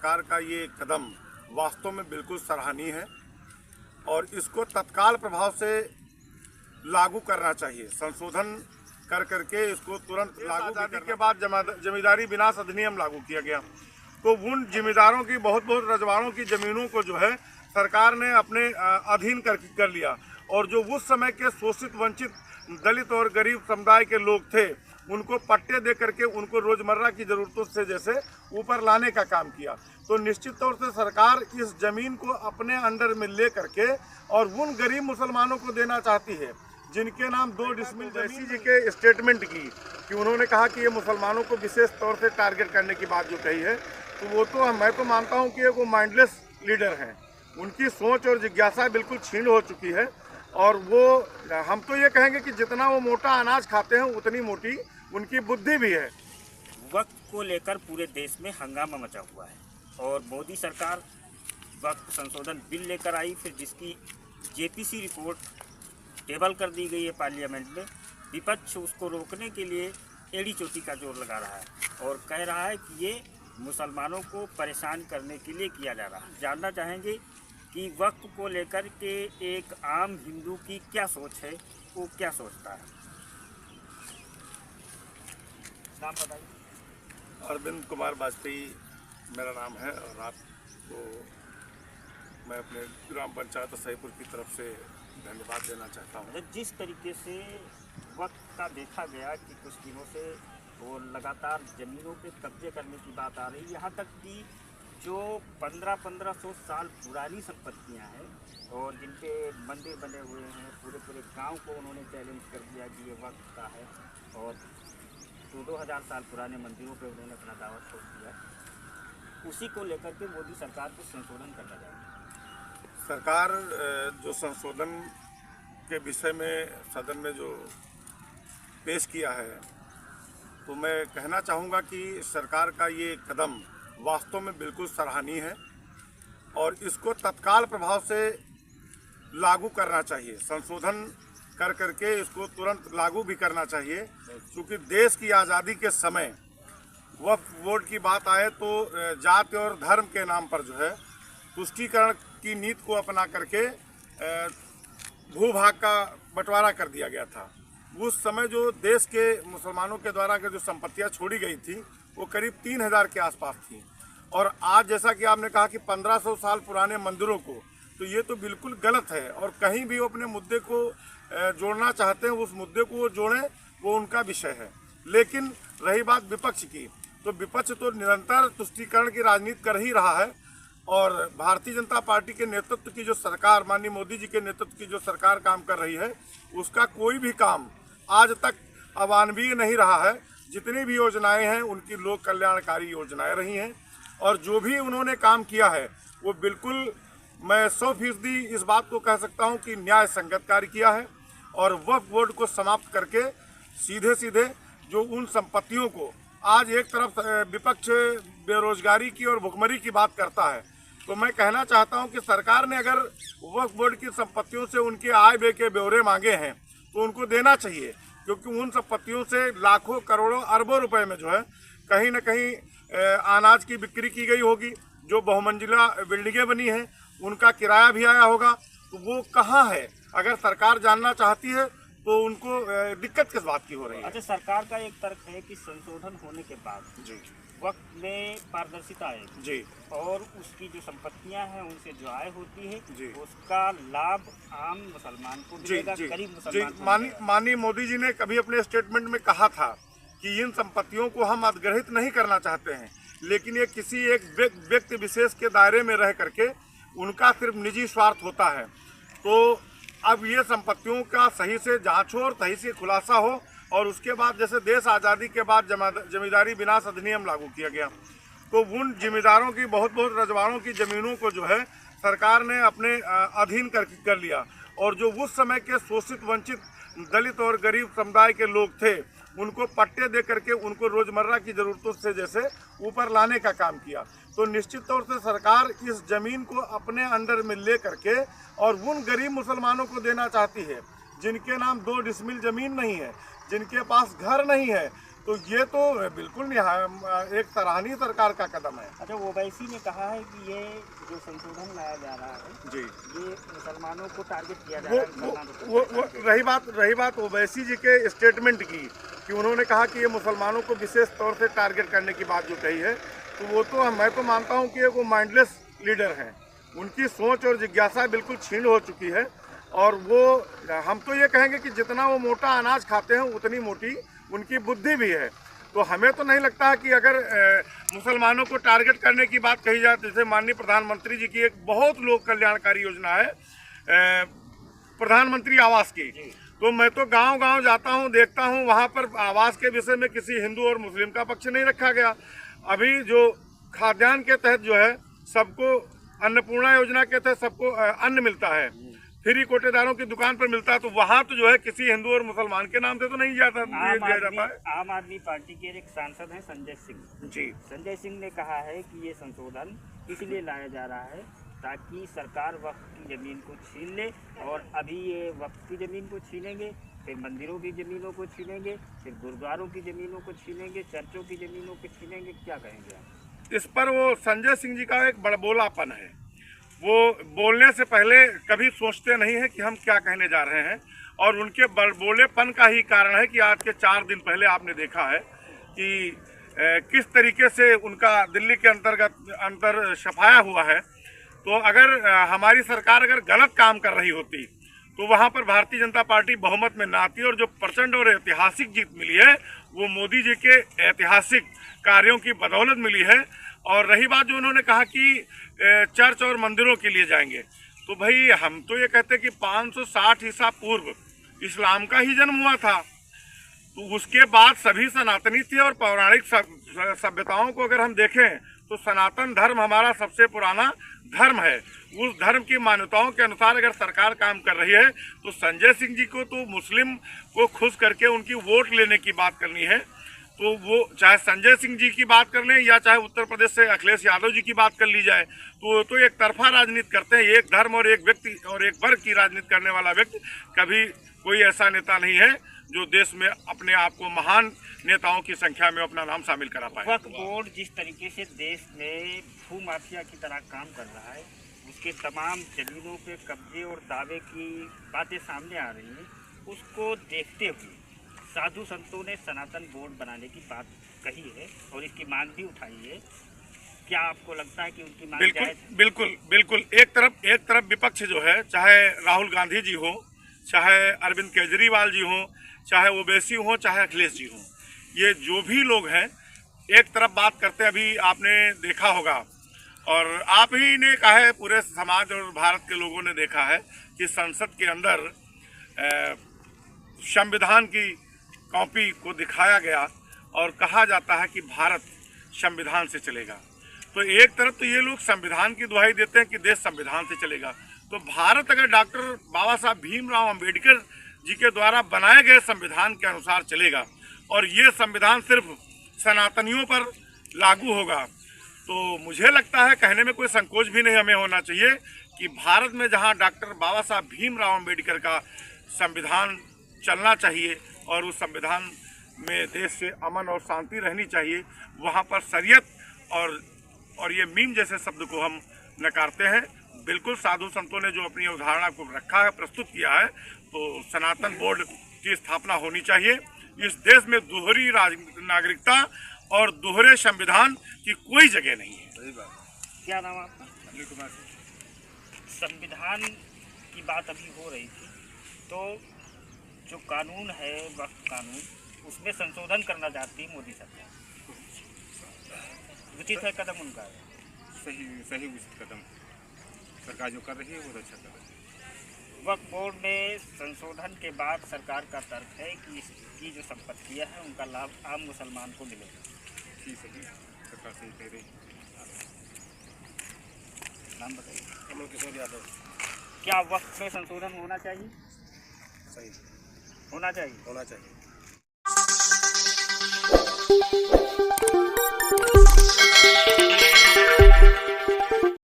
सरकार का ये कदम वास्तव में बिल्कुल सराहनीय है और इसको तत्काल प्रभाव से लागू करना चाहिए। संशोधन कर करके इसको तुरंत लागू करने के बाद जमींदारी विनाश अधिनियम लागू किया गया, तो उन जमींदारों की बहुत रजवाड़ों की जमीनों को जो है सरकार ने अपने अधीन कर लिया और जो उस समय के शोषित वंचित दलित और गरीब समुदाय के लोग थे उनको पट्टे दे करके उनको रोजमर्रा की जरूरतों से जैसे ऊपर लाने का काम किया। तो निश्चित तौर से सरकार इस जमीन को अपने अंडर में ले करके और उन गरीब मुसलमानों को देना चाहती है जिनके नाम 2 डिसमिल जमीन जी के स्टेटमेंट की कि उन्होंने कहा कि ये मुसलमानों को विशेष तौर से टारगेट करने की बात जो कही है, तो वो तो मैं तो मानता हूँ कि वो माइंडलेस लीडर हैं। उनकी सोच और जिज्ञासा बिल्कुल छीन हो चुकी है और वो हम तो ये कहेंगे कि जितना वो मोटा अनाज खाते हैं उतनी मोटी उनकी बुद्धि भी है। वक्त को लेकर पूरे देश में हंगामा मचा हुआ है और मोदी सरकार वक्त संशोधन बिल लेकर आई, फिर जिसकी जेपीसी रिपोर्ट टेबल कर दी गई है पार्लियामेंट में। विपक्ष उसको रोकने के लिए एड़ी चोटी का जोर लगा रहा है और कह रहा है कि ये मुसलमानों को परेशान करने के लिए किया जा रहा है। जानना चाहेंगे कि वक्त को लेकर के एक आम हिंदू की क्या सोच है, वो क्या सोचता है। नाम बताइए। अरविंद कुमार वाजपेयी मेरा नाम है और आपको मैं अपने ग्राम पंचायत सहीपुर की तरफ से धन्यवाद देना चाहता हूँ। जिस तरीके से वक्त का देखा गया कि कुछ दिनों से वो लगातार ज़मीनों पे कब्जे करने की बात आ रही, यहाँ तक कि जो 1500 साल पुरानी संपत्तियाँ हैं और जिनके मंदिर बने हुए हैं, पूरे गांव को उन्होंने चैलेंज कर दिया कि ये वक्त का है और 2000 साल पुराने मंदिरों पे उन्होंने अपना दावा छोड़ दिया। उसी को लेकर के मोदी सरकार को संशोधन करना चाहिए। सरकार जो संशोधन के विषय में सदन में जो पेश किया है, तो मैं कहना चाहूँगा कि सरकार का ये कदम वास्तव में बिल्कुल सराहनीय है और इसको तत्काल प्रभाव से लागू करना चाहिए। संशोधन कर करके इसको तुरंत लागू भी करना चाहिए, क्योंकि देश की आज़ादी के समय वक्फ बोर्ड की बात आए तो जाति और धर्म के नाम पर जो है तुष्टीकरण की नीति को अपना करके भूभाग का बंटवारा कर दिया गया था। उस समय जो देश के मुसलमानों के द्वारा जो संपत्तियां छोड़ी गई थी वो करीब 3000 के आसपास थी और आज जैसा कि आपने कहा कि 1500 साल पुराने मंदिरों को, तो ये तो बिल्कुल गलत है और कहीं भी वो अपने मुद्दे को जोड़ना चाहते हैं उस मुद्दे को वो जोड़ें, वो उनका विषय है। लेकिन रही बात विपक्ष की, तो विपक्ष तो निरंतर तुष्टीकरण की राजनीति कर ही रहा है और भारतीय जनता पार्टी के नेतृत्व की जो सरकार, माननीय मोदी जी के नेतृत्व की जो सरकार काम कर रही है, उसका कोई भी काम आज तक अवानवीय नहीं रहा है। जितनी भी योजनाएं हैं उनकी लोक कल्याणकारी योजनाएं रही हैं और जो भी उन्होंने काम किया है वो बिल्कुल मैं 100% इस बात को कह सकता हूं कि न्याय संगत कार्य किया है और वक्फ बोर्ड को समाप्त करके सीधे जो उन संपत्तियों को आज एक तरफ विपक्ष बेरोजगारी की और भुखमरी की बात करता है, तो मैं कहना चाहता हूं कि सरकार ने अगर वक्फ बोर्ड की संपत्तियों से उनके आय व्यय के ब्यौरे मांगे हैं तो उनको देना चाहिए, क्योंकि उन संपत्तियों से लाखों करोड़ों अरबों रुपए में जो है कहीं न कहीं अनाज की बिक्री की गई होगी। जो बहुमंजिला बिल्डिंगें बनी हैं उनका किराया भी आया होगा, तो वो कहाँ है? अगर सरकार जानना चाहती है तो उनको दिक्कत किस बात की हो रही है? अच्छा, सरकार का एक तर्क है कि संशोधन होने के बाद जी वक्त में पारदर्शिता आएगी जी और उसकी जो संपत्तियां हैं उनसे जो आय होती है जी उसका लाभ आम मुसलमान को मिलेगा, गरीब मुसलमान को मिलेगा। माननीय मोदी जी ने कभी अपने स्टेटमेंट में कहा था कि इन संपत्तियों को हम अधिग्रहित नहीं करना चाहते हैं, लेकिन ये किसी एक व्यक्ति विशेष के दायरे में रह करके उनका सिर्फ निजी स्वार्थ होता है। तो अब ये संपत्तियों का सही से जांच हो और सही से खुलासा हो और उसके बाद जैसे देश आज़ादी के बाद जमींदारी विनाश अधिनियम लागू किया गया, तो उन जमींदारों की बहुत रजवाड़ों की ज़मीनों को जो है सरकार ने अपने अधीन कर लिया और जो उस समय के शोषित वंचित दलित और गरीब समुदाय के लोग थे उनको पट्टे दे करके उनको रोजमर्रा की ज़रूरतों से जैसे ऊपर लाने का काम किया। तो निश्चित तौर से सरकार इस ज़मीन को अपने अंडर में ले करके और उन गरीब मुसलमानों को देना चाहती है जिनके नाम 2 डिसमिल ज़मीन नहीं है, जिनके पास घर नहीं है, तो ये तो बिल्कुल एक सराहनीय सरकार का कदम है। अच्छा, ओवैसी ने कहा है कि ये जो संशोधन लाया जा रहा है जी, ये मुसलमानों को टारगेट किया जा वो रहा है। वो रही बात ओवैसी जी के स्टेटमेंट की कि उन्होंने कहा कि ये मुसलमानों को विशेष तौर से टारगेट करने की बात जो कही है, तो वो तो मैं तो मानता हूँ कि वो माइंडलेस लीडर हैं। उनकी सोच और जिज्ञासा बिल्कुल क्षीण हो चुकी है। और वो, हम तो ये कहेंगे कि जितना वो मोटा अनाज खाते हैं उतनी मोटी उनकी बुद्धि भी है। तो हमें तो नहीं लगता है कि अगर मुसलमानों को टारगेट करने की बात कही जाए, जैसे माननीय प्रधानमंत्री जी की एक बहुत लोक कल्याणकारी योजना है प्रधानमंत्री आवास की, तो मैं तो गांव-गांव जाता हूं, देखता हूं, वहां पर आवास के विषय में किसी हिंदू और मुस्लिम का पक्ष नहीं रखा गया। अभी जो खाद्यान्न के तहत जो है सबको, अन्नपूर्णा योजना के तहत सबको अन्न मिलता है, फ्री कोटेदारों की दुकान पर मिलता है, तो वहाँ तो जो है किसी हिंदू और मुसलमान के नाम से तो नहीं दिया जाता है। आम आदमी पार्टी के एक सांसद हैं संजय सिंह जी, संजय सिंह ने कहा है कि ये संशोधन इसलिए लाया जा रहा है ताकि सरकार वक्फ की ज़मीन को छीन ले, और अभी ये वक्फ की ज़मीन को छीनेंगे, फिर मंदिरों की ज़मीनों को छीनेंगे, फिर गुरुद्वारों की ज़मीनों को छीनेंगे, चर्चों की ज़मीनों को छीनेंगे। क्या कहेंगे आप इस पर? वो संजय सिंह जी का एक बड़बोलापन है। वो बोलने से पहले कभी सोचते नहीं है कि हम क्या कहने जा रहे हैं, और उनके बड़बोलेपन का ही कारण है कि आज के 4 दिन पहले आपने देखा है कि किस तरीके से उनका दिल्ली के अंतर सफाया हुआ है। तो अगर हमारी सरकार अगर गलत काम कर रही होती तो वहां पर भारतीय जनता पार्टी बहुमत में ना आती, और जो प्रचंड और ऐतिहासिक जीत मिली है वो मोदी जी के ऐतिहासिक कार्यों की बदौलत मिली है। और रही बात जो उन्होंने कहा कि चर्च और मंदिरों के लिए जाएंगे, तो भाई हम तो ये कहते हैं कि 560 ईसा पूर्व इस्लाम का ही जन्म हुआ था, तो उसके बाद सभी सनातनी थे। और पौराणिक सभ्यताओं को अगर हम देखें तो सनातन धर्म हमारा सबसे पुराना धर्म है। उस धर्म की मान्यताओं के अनुसार अगर सरकार काम कर रही है, तो संजय सिंह जी को तो मुस्लिम को खुश करके उनकी वोट लेने की बात करनी है, तो वो चाहे संजय सिंह जी की बात कर लें या चाहे उत्तर प्रदेश से अखिलेश यादव जी की बात कर ली जाए, तो एक तरफा राजनीति करते हैं। एक धर्म और एक व्यक्ति और एक वर्ग की राजनीति करने वाला व्यक्ति कभी कोई ऐसा नेता नहीं है जो देश में अपने आप को महान नेताओं की संख्या में अपना नाम शामिल करा पाए। वक्फ बोर्ड जिस तरीके से देश में भू माफिया की तरह काम कर रहा है, उसके तमाम जमीनों पे कब्जे और दावे की बातें सामने आ रही हैं, उसको देखते हुए साधु संतों ने सनातन बोर्ड बनाने की बात कही है और इसकी मांग भी उठाई है। क्या आपको लगता है कि उनकी मांग बिल्कुल एक तरफ विपक्ष जो है, चाहे राहुल गांधी जी हो, चाहे अरविंद केजरीवाल जी हो, चाहे ओवैसी हो, चाहे अखिलेश जी हो, ये जो भी लोग हैं एक तरफ बात करते हैं। अभी आपने देखा होगा और आप ही ने कहा है, पूरे समाज और भारत के लोगों ने देखा है कि संसद के अंदर संविधान की कॉपी को दिखाया गया और कहा जाता है कि भारत संविधान से चलेगा। तो एक तरफ तो ये लोग संविधान की दुहाई देते हैं कि देश संविधान से चलेगा, तो भारत अगर डॉक्टर बाबा साहब भीमराव अंबेडकर जी के द्वारा बनाए गए संविधान के अनुसार चलेगा और ये संविधान सिर्फ सनातनियों पर लागू होगा, तो मुझे लगता है, कहने में कोई संकोच भी नहीं हमें होना चाहिए कि भारत में जहां डॉक्टर बाबा साहब भीमराव अंबेडकर का संविधान चलना चाहिए और उस संविधान में देश से अमन और शांति रहनी चाहिए, वहां पर शरीयत और ये मीम जैसे शब्द को हम नकारते हैं। बिल्कुल साधु संतों ने जो अपनी अवधारणा को रखा है, प्रस्तुत किया है, तो सनातन बोर्ड की स्थापना होनी चाहिए। इस देश में दोहरी नागरिकता और दोहरे संविधान की कोई जगह नहीं है। सही बात। क्या नाम आपका? अनिल कुमार। संविधान की बात अभी हो रही थी, तो जो कानून है वक्फ कानून, उसमें संशोधन करना चाहती है मोदी सरकार। उचित है कदम उनका? सही उचित कदम सरकार जो कर रही है वो अच्छा कर रही है। वक्फ बोर्ड में संशोधन के बाद सरकार का तर्क है कि इसकी जो संपत्तियां हैं उनका लाभ आम मुसलमान को मिलेगा। ठीक सही सरकार सही कह रही है। नाम बताइए। कमल किशोर यादव। क्या वक्फ में संशोधन होना चाहिए? सही होना चाहिए। होना चाहिए।